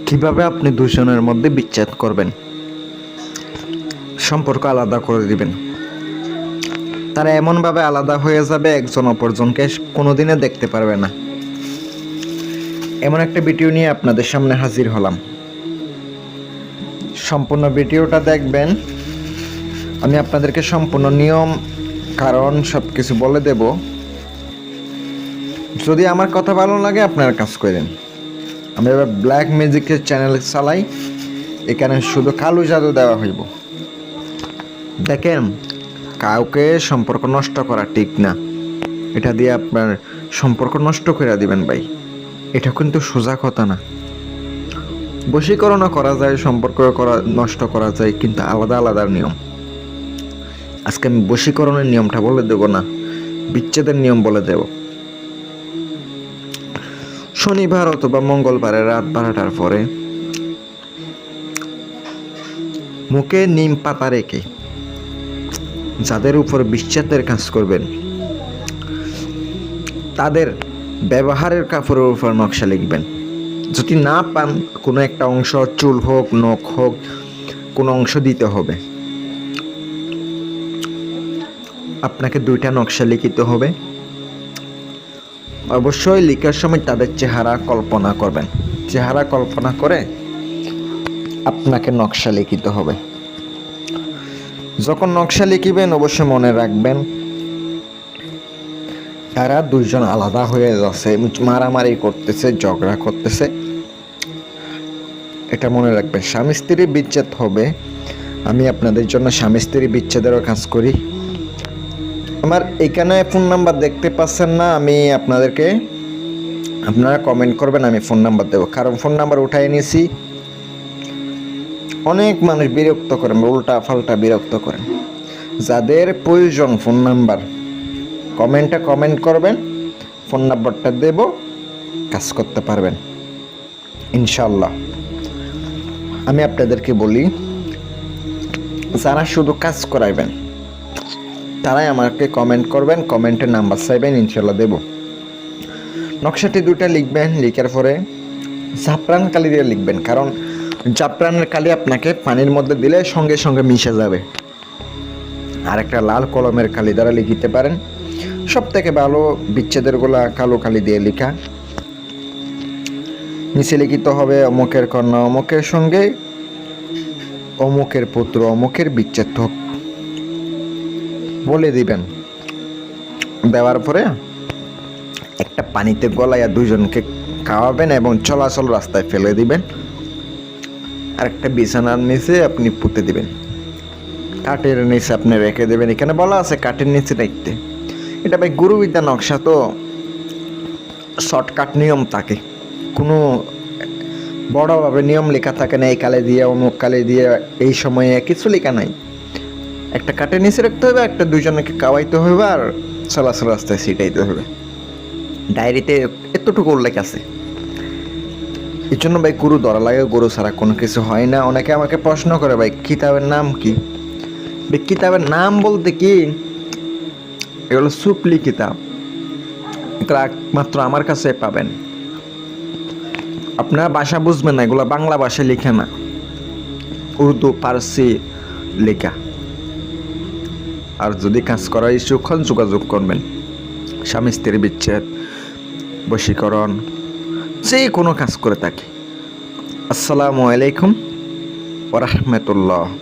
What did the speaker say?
কিভাবে আপনি দুজনের মধ্যে বিচ্ছেদ করবেন, সম্পর্ক আলাদা করে দিবেন। তারা এমনভাবে আলাদা হয়ে যাবে একজন অপরজনকে কোনোদিনও দেখতে পারবে না। এমন একটা ভিডিও নিয়ে আপনাদের সামনে হাজির হলাম। সম্পূর্ণ ভিডিওটা দেখবেন। আমি আপনাদেরকে সম্পূর্ণ নিয়ম কারণ সব কিছু বলে দেব। যদি আমার কথা ভালো লাগে আপনারা কাজ করেন। আমি এবার ব্ল্যাক ম্যাজিকের চ্যানেল চালাই, এখানে শুধু কালো জাদু দেওয়া হইব। দেখেন, কাউকে সম্পর্ক নষ্ট করা ঠিক না। এটা দিয়ে আপনার সম্পর্ক নষ্ট করে দিবেন ভাই, এটা কিন্তু সোজা কথা না। বশীকরণও করা যায়, সম্পর্ক নষ্ট করা যায়, কিন্তু আলাদা আলাদা নিয়ম। আজকে আমি বশীকরণের নিয়মটা বলে দেব না, বিচ্ছেদের নিয়ম বলে দেব। শনিবার অথবা মঙ্গলবারে রাত 12টার পরে মুখে নিম পাতা রেখে যাদের উপর বিচ্ছেদের কাজ করবেন তাদের ব্যবহারের কাপড়ের উপর নকশা লিখবেন। যদি না পান, কোনো একটা অংশ, চুল হোক, নখ হোক, কোনো অংশ দিতে হবে। আপনাকে 2টা নকশা লিখিতে হবে। অবশ্যই লেখার সময় তাদের চেহারা কল্পনা করবেন। চেহারা কল্পনা করে আপনাকে নকশা লিখিতে হবে। যখন নকশা লিখিবেন অবশ্যই মনে রাখবেন তারা দুইজন আলাদা হয়ে যাচ্ছে, মারামারি করতেছে, ঝগড়া করতেছে। এটা মনে রাখবেন। স্বামী স্ত্রী বিচ্ছেদ হবে। আমি আপনাদের জন্য স্বামী স্ত্রী বিচ্ছেদেরও কাজ করি। আমার এখানে ফোন নাম্বার দেখতে পাচ্ছেন না, আমি আপনারা কমেন্ট করবেন, আমি ফোন নাম্বার দেবো। কারণ ফোন নাম্বার উঠাই নিয়েছি, অনেক মানুষ বিরক্ত করেন, উল্টা ফাল্টা বিরক্ত করেন। যাদের প্রয়োজন ফোন নাম্বার কমেন্ট করবেন, ফোন নাম্বারটা দেব, কাজ করতে পারবেন ইনশাল্লাহ। আমি আপনাদেরকে বলি, যারা শুধু কাজ করাইবেন তারাই আমাকে কমেন্ট করবেন, কমেন্টে নাম্বার চাইবেন, ইনশাল্লাহ দেব। নকশাটি 2টা লিখবেন, লিখার পরে জাফরান কালি দিয়ে লিখবেন। কারণ জাফরানের কালি আপনাকে পানির মধ্যে দিলে সঙ্গে সঙ্গে মিশে যাবে। আর একটা লাল কলমের কালি দ্বারা লিখিতে পারেন। সব থেকে ভালো বিচ্ছেদের গুলা কালো কালি দিয়ে লেখা। নিচে লিখিত হবে, অমুকের কন্যা অমুকের সঙ্গে, অমুকের পুত্র অমুকের বিচ্ছেদ হোক বলে দিবেন। দেওয়ার পরে একটা পানিতে গলাইয়া দুজনকে খাওয়াবেন এবং চলাচল রাস্তায় ফেলে দিবেন। আর একটা বিছানার নিচে আপনি পুঁতে দিবেন, কাঠের নিচে আপনি রেখে দেবেন। এখানে বলা আছে কাঠের নিচে রাখতে। এটা ভাই গুরুবিদ্যা নকশা, তো শর্টকাট নিয়ম থাকে, কোনো বড়ভাবে নিয়ম লেখা থাকে না। এই কালে দিয়ে অমুক কালে দিয়ে এই সময়ে কিছু লেখা নাই। একটা কাঠের নিচে রাখতে হবে, একটা দুজনকে খাওয়াইতে হবে, আর চলাচল রাস্তায় ছিটাইতে হবে। ডায়েরিতে এতটুকু উল্লেখ আছে। এই জন্য ভাই গুরু ধরা লাগে, গুরু ছাড়া কোনো কিছু হয় না। অনেকে আমাকে প্রশ্ন করে, ভাই কিতাবের নাম কি? কিতাবের নাম বলতে কি, এগুলো সুপলি কিতাব, এগুলো একমাত্র আমার কাছে পাবেন। আপনারা ভাষা বুঝবেন না, এগুলো বাংলা ভাষায় লেখা না, উর্দু ফার্সি লেখা। আর যদি কাজ করার ইচ্ছুক হন যোগাযোগ করবেন। স্বামী স্ত্রী বিচ্ছেদ, বশীকরণ, যে কোনো কাজ করে থাকি। আসসালামু আলাইকুম ওয়া রাহমাতুল্লাহ।